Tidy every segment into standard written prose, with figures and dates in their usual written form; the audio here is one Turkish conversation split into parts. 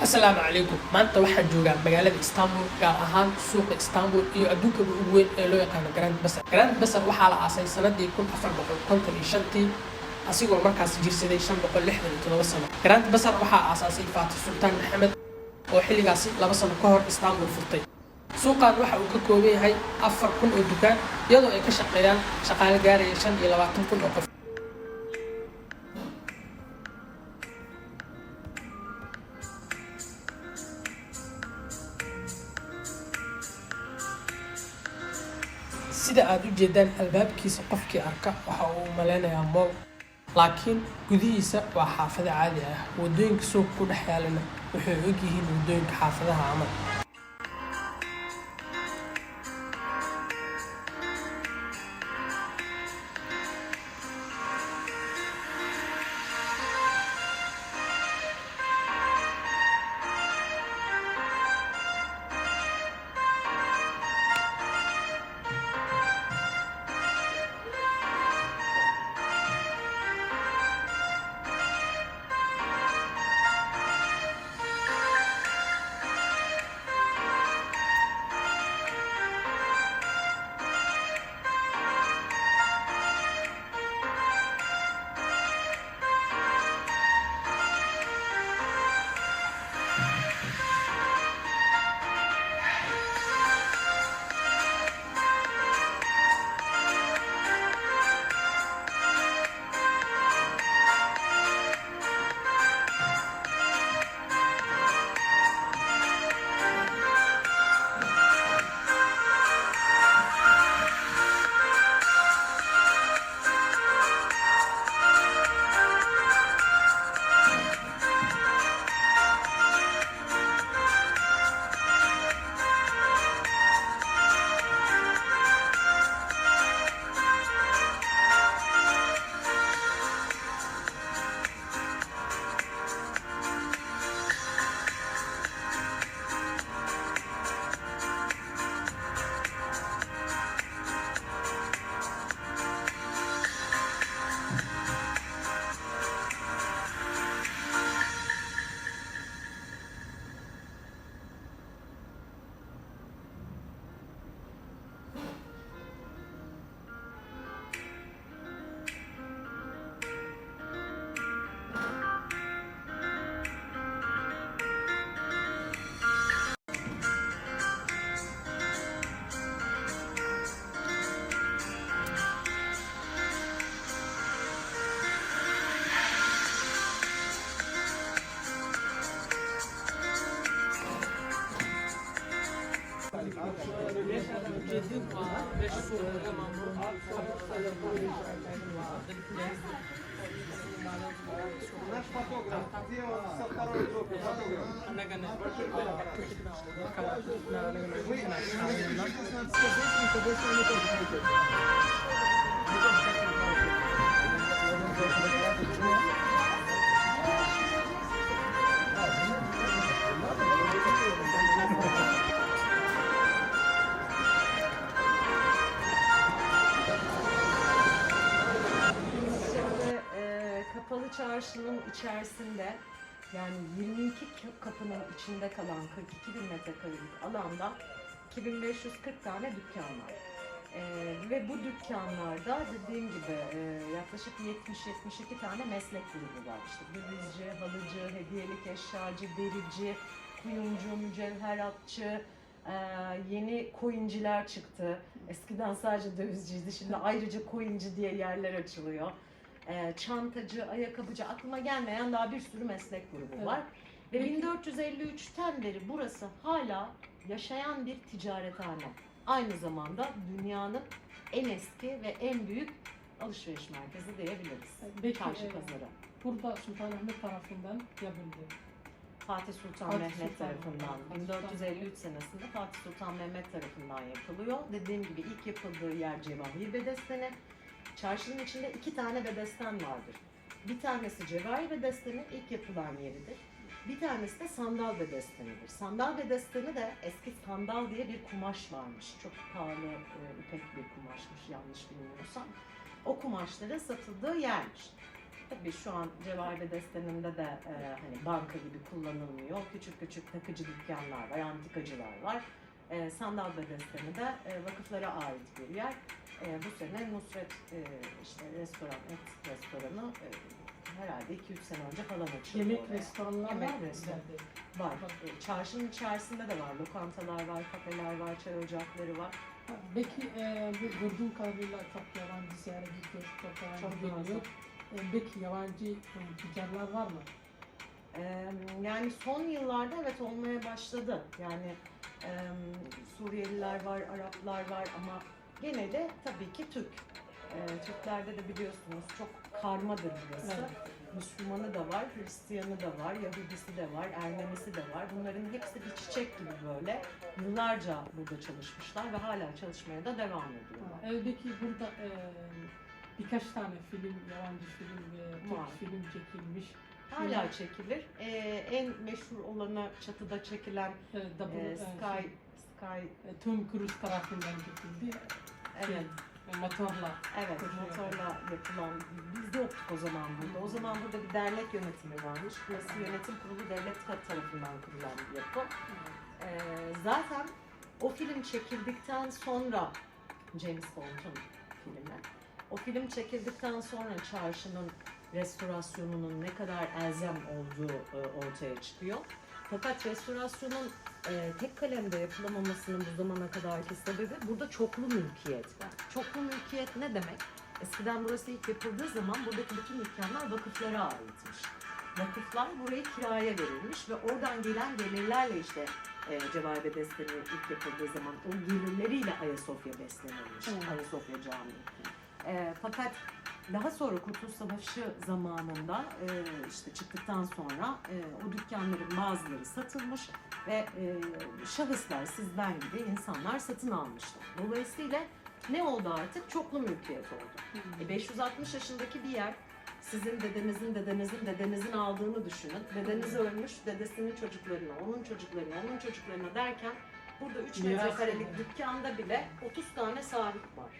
Asalaamu calaykum. Maanta waxaan joogaa magaalada Istanbul, gaar ahaan suuqa Istanbul iyo adduunka ugu weyn ee loo yaqaano Grand Bazaar. Grand Bazaar waxaa la aasay sanadii 1455 asigoo markaas jirsaday 567 sano. Grand Bazaar waxaa aasaasay Faatix Sultaan Maxamed oo xilligaasi 2 sano ka hor Istanbul furtay. Suuqan waxa uu ka kooban yahay 4,000 oo dukaan, iyadoo ay ka shaqeeyaan shaqaale gaaraya 25,000 oo qof. sida aad u jeedaan albaabkiisa qofkii arka waxa uu maleynayaa mool, laakiin gudihiisa waa xaafado caadi ah. Wadooyinka suuqa ku dhex yaalana waxay og yihiin wadooyinka xaafadaha camal. Kapalı çarşının içerisinde, yani 22 kapının içinde kalan 42.000 metrekarelik alanda 2540 tane dükkan var. Ve bu dükkanlarda dediğim gibi yaklaşık 70-72 tane meslek grubu var. İşte dövizci, halıcı, hediyelik eşyacı, derici, kuyumcu, mücevheratçı, yeni coinciler çıktı. Eskiden sadece dövizciydi, şimdi ayrıca coinci diye yerler açılıyor. Çantacı, ayakkabıcı, aklıma gelmeyen daha bir sürü meslek grubu var. Ve 1453'ten beri burası hala yaşayan bir ticarethane. Aynı zamanda dünyanın en eski ve en büyük alışveriş merkezi diyebiliriz. Çarşı pazarı. Burada Sultanahmet tarafından yapıldı. Fatih Sultan Mehmet tarafından, 1453 senesinde Fatih Sultan Mehmet tarafından yapılıyor. Dediğim gibi ilk yapıldığı yer Cevahir Bedesteni. Çarşının içinde 2 tane bedesten vardır. Bir tanesi Cevahir Bedesteni ilk yapılan yeridir. Bir tanesi de sandal bedestenidir. Sandal bedesteni de eski sandal diye bir kumaş varmış. Çok pahalı ipek bir kumaşmış yanlış bilmiyorsam. O kumaşların satıldığı yermiş. Tabii şu an Cevahir Bedesten'inde de hani banka gibi kullanılmıyor. Küçük küçük takıcı dükkanlar var, antikacılar var. Sandal Bedesten'i de vakıflara ait bir yer. Bu sene Nusret işte restoran, et restoranı herhalde 2-3 sene önce falan açıldı. Yemek oraya. restoranlar Yemek var mı? restoranı. Güzeldi. Var. Çarşının içerisinde de var. Lokantalar var, kafeler var, çay ocakları var. Ha, Peki bu gördüğüm kadarıyla çok yabancı ziyaret ediyor, çok yabancı Çok geliyor. Peki yabancı tüccarlar var mı? Yani son yıllarda evet olmaya başladı. Yani Suriyeliler var, Araplar var ama gene de tabii ki Türk. Türklerde de biliyorsunuz çok karmadır burası. Evet. Müslümanı da var, Hristiyanı da var, Yahudisi de var, Ermenisi de var. Bunların hepsi bir çiçek gibi böyle yıllarca burada çalışmışlar ve hala çalışmaya da devam ediyorlar. Peki burada birkaç tane film, yabancı film ve Var. Türk film çekilmiş. Hala çekilir. En meşhur olanı çatıda çekilen Sky. Tom Cruise tarafından çekildi. Evet. Motorla. Evet, motorla yapılan, biz de yoktuk o zaman burada. O zaman burada bir dernek yönetimi varmış. Burası yönetim kurulu devlet tarafından kurulan bir yapı. Zaten o film çekildikten sonra, James Bond'un filmi, o film çekildikten sonra çarşının restorasyonunun ne kadar elzem olduğu ortaya çıkıyor. Fakat restorasyonun tek kalemde yapılamamasının bu zamana kadarki sebebi burada çoklu mülkiyet var. Çoklu mülkiyet ne demek? Eskiden burası ilk yapıldığı zaman buradaki bütün dükkanlar vakıflara aitmiş. Vakıflar burayı kiraya verilmiş ve oradan gelen gelirlerle işte Cevahir Bedesten'i ilk yapıldığı zaman o gelirleriyle Ayasofya beslenilmiş. Ayasofya Camii. Fakat daha sonra Kurtuluş Savaşı zamanında işte çıktıktan sonra o dükkanların bazıları satılmış ve şahıslar sizden gibi insanlar satın almışlar. Dolayısıyla ne oldu artık? Çoklu mülkiyet oldu. 560 yaşındaki bir yer sizin dedenizin aldığını düşünün. Dedeniz ölmüş, dedesinin çocuklarına, onun çocuklarına, onun çocuklarına derken burada 3 metrekarelik dükkanda bile 30 tane sahip var.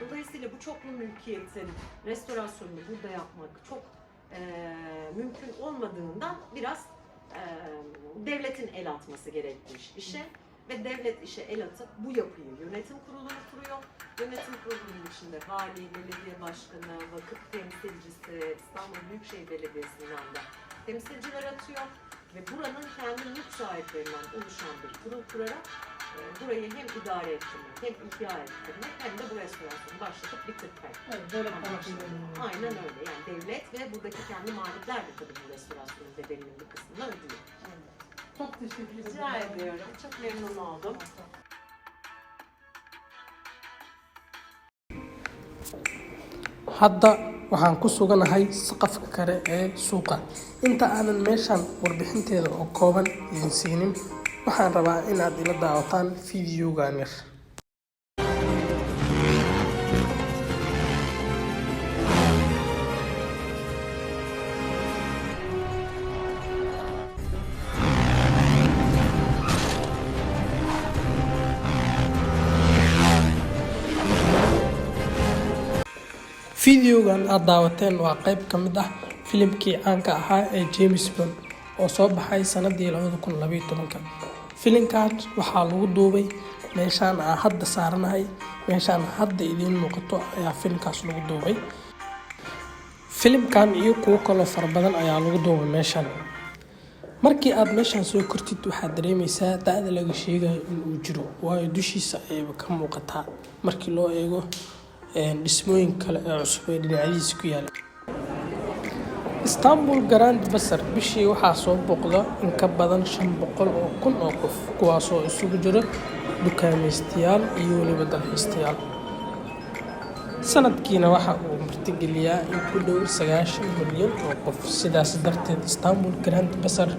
Dolayısıyla bu çoklu mülkiyetin restorasyonunu burada yapmak çok mümkün olmadığından biraz devletin el atması gerekmiş işe ve devlet işe el atıp bu yapıyı yönetim kurulunu kuruyor. Yönetim kurulunun içinde vali, belediye başkanı, vakıf temsilcisi, İstanbul Büyükşehir Belediyesi'nden de temsilciler atıyor ve buranın kendi mülk sahiplerinden oluşan bir kurul kurarak burayı hem idare ettirmek, hem ihya ettirmek, hem de bu restorasyonu başlatıp bitirmek. Evet, devlet tarafından. Aynen öyle. Yani devlet ve buradaki kendi malikler de tabii bu restorasyonun bedelinin bir kısmını ödüyor. Evet. Çok teşekkür ederim. Rica ediyorum. Çok memnun oldum. hadda waxaan ku suganahay saqafka kale ee suuqa. Inta aanan meeshan warbixinteeda oo kooban idin siinin, waxaan rabaa inaad ila daawataan fiidiyowgan yar. Fiidiyowgan aad daawateen waa qayb ka mid ah filimkii caanka ahaa ee James Bond oo soo baxay sanadii 2012. Filimkan waxaa lagu duubay meeshaan aan hadda saaranahay, meeshaan hadda idiin muuqato ayaa filimkaas lagu duubay. Filimkan iyo kuwo kaloo fara badan ayaa lagu duubay meeshaan. Markii aad meeshaan soo kortid waxaad dareemaysaa da'da laga sheegayo in uu jiro, waayo dushiisa ayayba ka muuqataa markii loo eego dhismooyin kale ee cusub ee dhinacyadiisa ku yaala. Istanbul Grand Bazaar bishii waxaa soo booqda in ka badan 500,000 oo qof, kuwaasoo isugu jira dukaameystayaal iyo weliba dalxiisayaal. Sanadkiina waxa uu martigeliyaa in ku dhow 90 milyan oo qof. Sidaas darteed Istanbul Grand Bazaar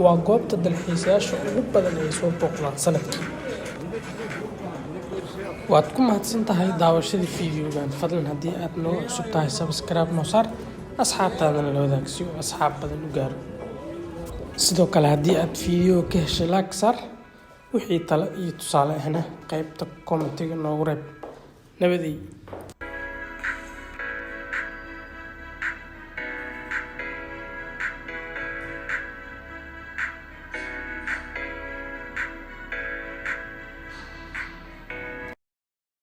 waa goobta dalxiisayaasha ugu badan ee soo booqdaan sanadkii. waad ku mahadsan tahay daawashadii fiidiyowgan. Fadlan haddii aad noo cusub tahay subscribe noo saar, asxaabtaadana la wadaag si uu asxaab badan u gaaro. Sidoo kale haddii aad fiidiyow ka heshay like saar, wixii talo iyo tusaale ahna qaybta commentiga noogu reeb. Nabadey.